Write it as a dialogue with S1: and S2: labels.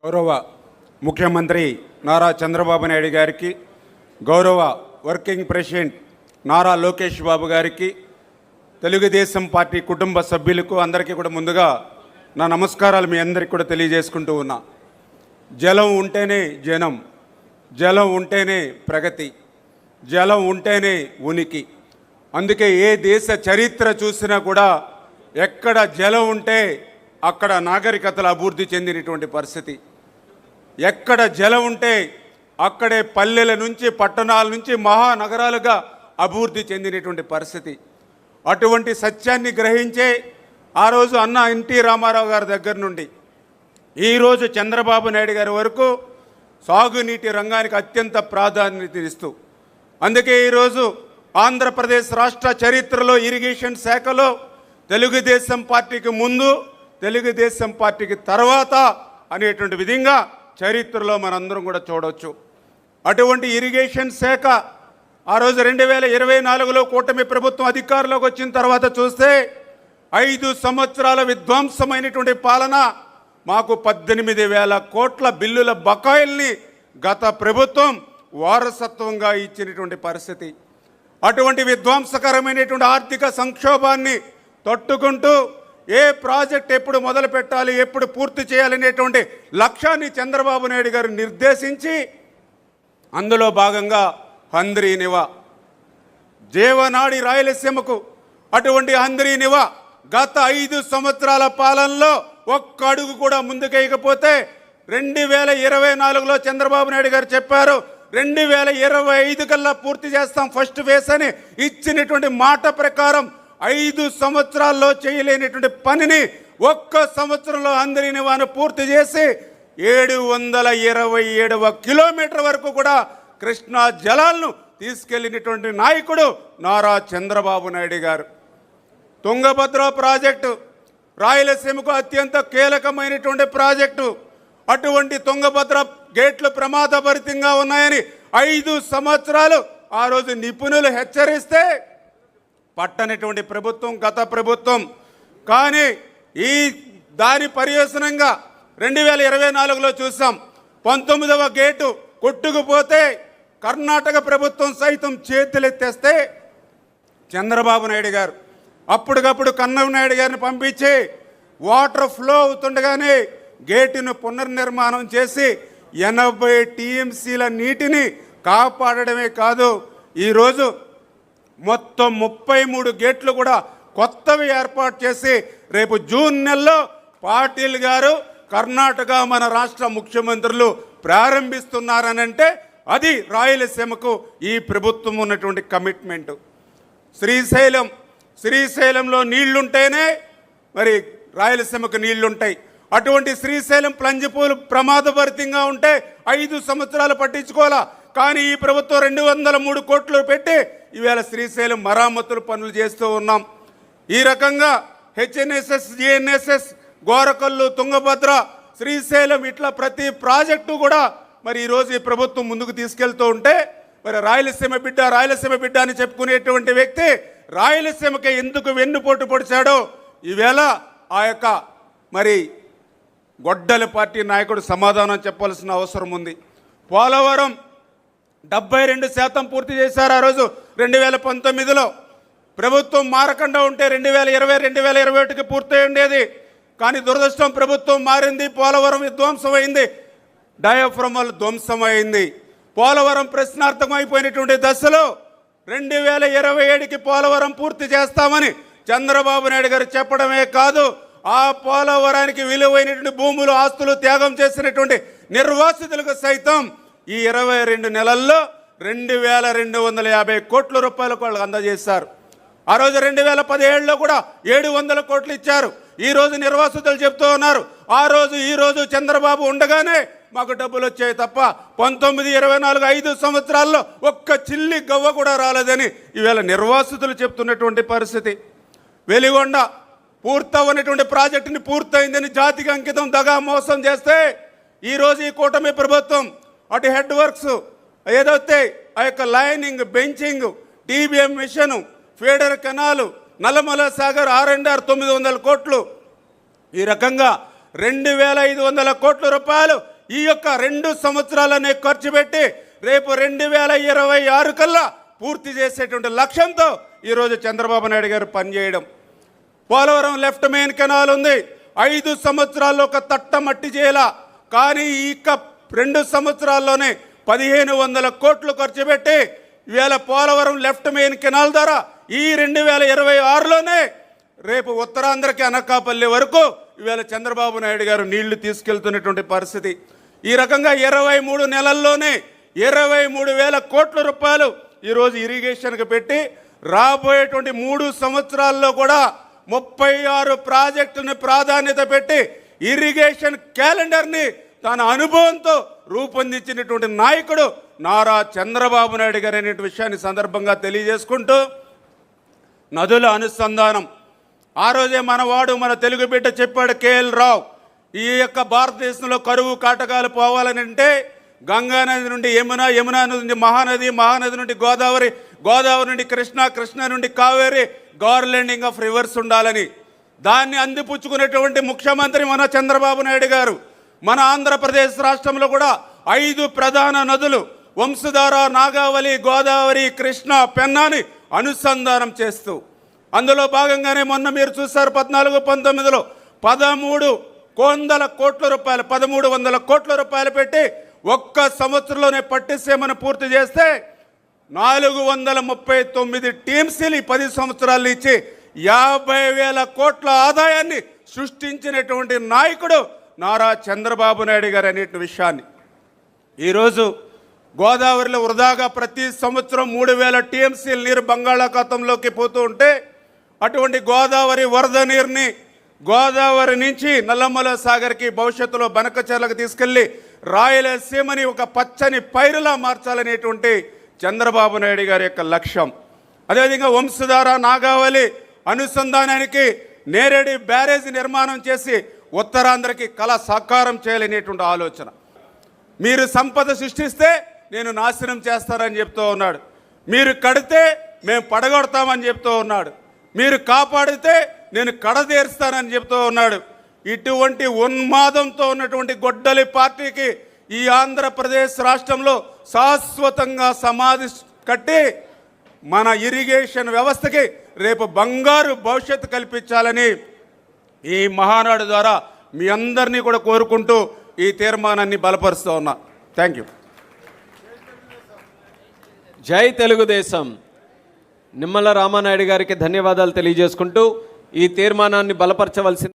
S1: గౌరవ ముఖ్యమంత్రి నారా చంద్రబాబు నాయుడు గారికి, గౌరవ వర్కింగ్ ప్రెసిడెంట్ నారా లోకేష్ బాబు గారికి, తెలుగుదేశం పార్టీ కుటుంబ సభ్యులకు అందరికీ కూడా ముందుగా నా నమస్కారాలు మీ అందరికీ కూడా తెలియజేసుకుంటూ ఉన్నా. జలం ఉంటేనే జనం, జలం ఉంటేనే ప్రగతి, జలం ఉంటేనే ఉనికి. అందుకే ఏ దేశ చరిత్ర చూసినా కూడా ఎక్కడ జలం ఉంటే అక్కడ నాగరికతలు అభివృద్ధి చెందినటువంటి పరిస్థితి. ఎక్కడ జలం ఉంటే అక్కడే పల్లెల నుంచి పట్టణాల నుంచి మహానగరాలుగా అభివృద్ధి చెందినటువంటి పరిస్థితి. అటువంటి సత్యాన్ని గ్రహించే ఆ రోజు అన్న ఎన్టీ రామారావు గారి దగ్గర నుండి ఈరోజు చంద్రబాబు నాయుడు గారి వరకు సాగునీటి రంగానికి అత్యంత ప్రాధాన్యత ఇస్తూ, అందుకే ఈరోజు ఆంధ్రప్రదేశ్ రాష్ట్ర చరిత్రలో ఇరిగేషన్ శాఖలో తెలుగుదేశం పార్టీకి ముందు, తెలుగుదేశం పార్టీకి తర్వాత అనేటువంటి విధంగా చరిత్రలో మనందరం కూడా చూడవచ్చు. అటువంటి ఇరిగేషన్ శాఖ ఆ రోజు 2024లో కూటమి ప్రభుత్వం అధికారంలోకి వచ్చిన తర్వాత చూస్తే 5 సంవత్సరాల విధ్వంసమైనటువంటి పాలన, మాకు 18,000 కోట్ల బిల్లుల బకాయిల్ని గత ప్రభుత్వం వారసత్వంగా ఇచ్చినటువంటి పరిస్థితి. అటువంటి విధ్వంసకరమైనటువంటి ఆర్థిక సంక్షోభాన్ని తట్టుకుంటూ ఏ ప్రాజెక్ట్ ఎప్పుడు మొదలు పెట్టాలి, ఎప్పుడు పూర్తి చేయాలనేటువంటి లక్ష్యాన్ని చంద్రబాబు నాయుడు గారు నిర్దేశించి అందులో భాగంగా హంద్రీనివా, జీవనాడి రాయలసీమకు అటువంటి హంద్రీనివా గత 5 సంవత్సరాల పాలనలో ఒక్క అడుగు కూడా ముందుకేయకపోతే 2024లో చంద్రబాబు నాయుడు గారు చెప్పారు 2025 కల్లా పూర్తి చేస్తాం ఫస్ట్ ఫేజ్ అని ఇచ్చినటువంటి మాట ప్రకారం 5 సంవత్సరాల్లో చేయలేనటువంటి పనిని ఒక్క సంవత్సరంలో హంద్రీనివాను పూర్తి చేసి 727వ కిలోమీటర్ వరకు కూడా కృష్ణా జలాలను తీసుకెళ్లినటువంటి నాయకుడు నారా చంద్రబాబు నాయుడు గారు. తుంగభద్ర ప్రాజెక్టు రాయలసీమకు అత్యంత కీలకమైనటువంటి ప్రాజెక్టు. అటువంటి తుంగభద్ర గేట్లు ప్రమాదభరితంగా ఉన్నాయని 5 సంవత్సరాలు ఆ రోజు నిపుణులు హెచ్చరిస్తే పట్టనటువంటి ప్రభుత్వం గత ప్రభుత్వం. కానీ ఈ దాని పర్యవసనంగా 2024లో చూసాం 19వ గేటు కొట్టుకుపోతే కర్ణాటక ప్రభుత్వం సైతం చేతులెత్తేస్తే చంద్రబాబు నాయుడు గారు అప్పటికప్పుడు కన్నమనాయుడు గారిని పంపించి వాటర్ ఫ్లో అవుతుండగానే గేటును పునర్నిర్మాణం చేసి 80 టీఎంసీల నీటిని కాపాడడమే కాదు, ఈరోజు మొత్తం 33 గేట్లు కూడా కొత్తవి ఏర్పాటు చేసి రేపు జూన్ నెలలో పాటిల్ గారు కర్ణాటక మన రాష్ట్ర ముఖ్యమంత్రులు ప్రారంభిస్తున్నారనంటే అది రాయలసీమకు ఈ ప్రభుత్వం ఉన్నటువంటి కమిట్మెంటు. శ్రీశైలంలో నీళ్లుంటేనే మరి రాయలసీమకు నీళ్లుంటాయి. అటువంటి శ్రీశైలం ప్లంజిపూలు ప్రమాదభరితంగా ఉంటే 5 సంవత్సరాలు పట్టించుకోవాలా. కానీ ఈ ప్రభుత్వం 203 కోట్లు పెట్టి ఈవేళ శ్రీశైలం మరామతులు పనులు చేస్తూ ఉన్నాం. ఈ రకంగా హెచ్ఎన్ఎస్ఎస్, జిఎన్ఎస్ఎస్, గోరకల్లు, తుంగభద్ర, శ్రీశైలం ఇట్లా ప్రతి ప్రాజెక్టు కూడా మరి ఈరోజు ఈ ప్రభుత్వం ముందుకు తీసుకెళ్తూ ఉంటే మరి రాయలసీమ బిడ్డ అని చెప్పుకునేటువంటి వ్యక్తి రాయలసీమకి ఎందుకు వెన్నుపోటు పొడిచాడో ఈవేళ ఆ యొక్క మరి గొడ్డల పార్టీ నాయకుడు సమాధానం చెప్పాల్సిన అవసరం ఉంది. పోలవరం 72% పూర్తి చేశారు ఆ రోజు 2019లో. ప్రభుత్వం మారకుండా ఉంటే 2020, 2021కి పూర్తి ఉండేది. కానీ దురదృష్టం ప్రభుత్వం మారింది, పోలవరం విధ్వంసమైంది, డయాఫ్రమల్ ధ్వంసమైంది. పోలవరం ప్రశ్నార్థకం అయిపోయినటువంటి దశలో 2027కి పోలవరం పూర్తి చేస్తామని చంద్రబాబు నాయుడు గారు చెప్పడమే కాదు, ఆ పోలవరానికి విలువైనటువంటి భూములు, ఆస్తులు త్యాగం చేసినటువంటి నిర్వాసితులకు సైతం ఈ 22 నెలల్లో 2,250 కోట్ల రూపాయలకు వాళ్ళకి అందజేశారు. ఆ రోజు 2017లో కూడా 700 కోట్లు ఇచ్చారు. ఈ రోజు నిర్వాసితులు చెప్తూ ఉన్నారు ఈ రోజు చంద్రబాబు ఉండగానే మాకు డబ్బులు వచ్చాయి తప్ప 19, 24, 5 సంవత్సరాల్లో ఒక్క చిల్లి గవ్వ కూడా రాలేదని ఈవేళ నిర్వాసితులు చెప్తున్నటువంటి పరిస్థితి. వెలిగొండ పూర్తవనటువంటి ప్రాజెక్టుని పూర్తయిందని జాతికి అంకితం దగా మోసం చేస్తే ఈరోజు ఈ కూటమి ప్రభుత్వం అటు హెడ్ వర్క్స్ ఏదైతే ఆ యొక్క lining, benching, TBM machine, feeder canal, Nallamala Sagar R&R 900 కోట్లు, ఈ రకంగా 2,500 కోట్ల రూపాయలు ఈ యొక్క 2 సంవత్సరాలనే ఖర్చు పెట్టి రేపు 2026 కల్లా పూర్తి చేసేటువంటి లక్ష్యంతో ఈరోజు చంద్రబాబు నాయుడు గారు పనిచేయడం. పోలవరం లెఫ్ట్ మెయిన్ కెనాల్ ఉంది, 5 సంవత్సరాల్లో ఒక తట్ట మట్టి చేయాల, కానీ ఈ 2 సంవత్సరాల్లోనే 1500 కోట్లు ఖర్చు పెట్టి ఇవాళ పోలవరం లెఫ్ట్ మెయిన్ కెనాల్ ద్వారా ఈ 2026లోనే రేపు ఉత్తరాంధ్రకి అనకాపల్లి వరకు ఇవాళ చంద్రబాబు నాయుడు గారు నీళ్లు తీసుకెళ్తున్నటువంటి పరిస్థితి. ఈ రకంగా 23 నెలల్లోనే 23,000 కోట్ల రూపాయలు ఈరోజు ఇరిగేషన్కి పెట్టి రాబోయేటువంటి 3 సంవత్సరాల్లో కూడా 36 ప్రాజెక్టుని ప్రాధాన్యత పెట్టి ఇరిగేషన్ క్యాలెండర్ని తన అనుభవంతో రూపొందించినటువంటి నాయకుడు నారా చంద్రబాబు నాయుడు గారు అనే విషయాన్ని సందర్భంగా తెలియజేసుకుంటూ, నదుల అనుసంధానం ఆ రోజే మనవాడు మన తెలుగు బిడ్డ చెప్పాడు కేఎల్ రావు, ఈ యొక్క భారతదేశంలో కరువు కాటకాలు పోవాలని అంటే గంగా నది నుండి యమున, యమున నుండి మహానది, మహానది నుండి గోదావరి, గోదావరి నుండి కృష్ణ, కృష్ణ నుండి కావేరి, గార్లెండింగ్ ఆఫ్ రివర్స్ ఉండాలని దాన్ని అందిపుచ్చుకునేటువంటి ముఖ్యమంత్రి మన చంద్రబాబు నాయుడు గారు. మన ఆంధ్రప్రదేశ్ రాష్ట్రంలో కూడా 5 ప్రధాన నదులు వంశధార, నాగావళి, గోదావరి, కృష్ణ, పెన్నాని అనుసంధానం చేస్తూ అందులో భాగంగానే మొన్న మీరు చూశారు 14-19లో 1300 కోట్ల రూపాయలు పెట్టి ఒక్క సంవత్సరంలోనే పట్టిసీమను పూర్తి చేస్తే 439 టీమ్స్ని 10 సంవత్సరాలు ఇచ్చి 50,000 కోట్ల ఆదాయాన్ని సృష్టించినటువంటి నాయకుడు నారా చంద్రబాబు నాయుడు గారు అనే విషయాన్ని ఈరోజు గోదావరిలో వృధాగా ప్రతి సంవత్సరం 3,000 టీఎంసీల నీరు బంగాళాఖాతంలోకి పోతూ ఉంటే అటువంటి గోదావరి వరద నీరుని గోదావరి నుంచి నల్లమల సాగర్కి భవిష్యత్తులో బనకచెర్లకు తీసుకెళ్లి రాయలసీమని ఒక పచ్చని పైరులా మార్చాలనేటువంటి చంద్రబాబు నాయుడు గారి యొక్క లక్ష్యం. అదేవిధంగా వంశధార, నాగావళి అనుసంధానానికి నేరేడి బ్యారేజ్ నిర్మాణం చేసి ఉత్తరాంధ్రకి కళ సాకారం చేయాలనేటువంటి ఆలోచన. మీరు సంపద సృష్టిస్తే నేను నాశనం చేస్తానని చెప్తూ ఉన్నాడు, మీరు కడితే మేము పడగొడతామని చెప్తూ ఉన్నాడు, మీరు కాపాడితే నేను కడతీరుస్తానని చెప్తూ ఉన్నాడు. ఇటువంటి ఉన్మాదంతో ఉన్నటువంటి గొడ్డలి పార్టీకి ఈ ఆంధ్రప్రదేశ్ రాష్ట్రంలో శాశ్వతంగా సమాధి కట్టి మన ఇరిగేషన్ వ్యవస్థకి రేపు బంగారు భవిష్యత్తు కల్పించాలని ఈ మహానాడు ద్వారా మీ అందరినీ కూడా కోరుకుంటూ ఈ తీర్మానాన్ని బలపరుస్తూ ఉన్నా. Thank you.
S2: జై తెలుగుదేశం. నిమ్మల రామానాయుడు గారికి ధన్యవాదాలు తెలియజేసుకుంటూ ఈ తీర్మానాన్ని బలపరచవలసింది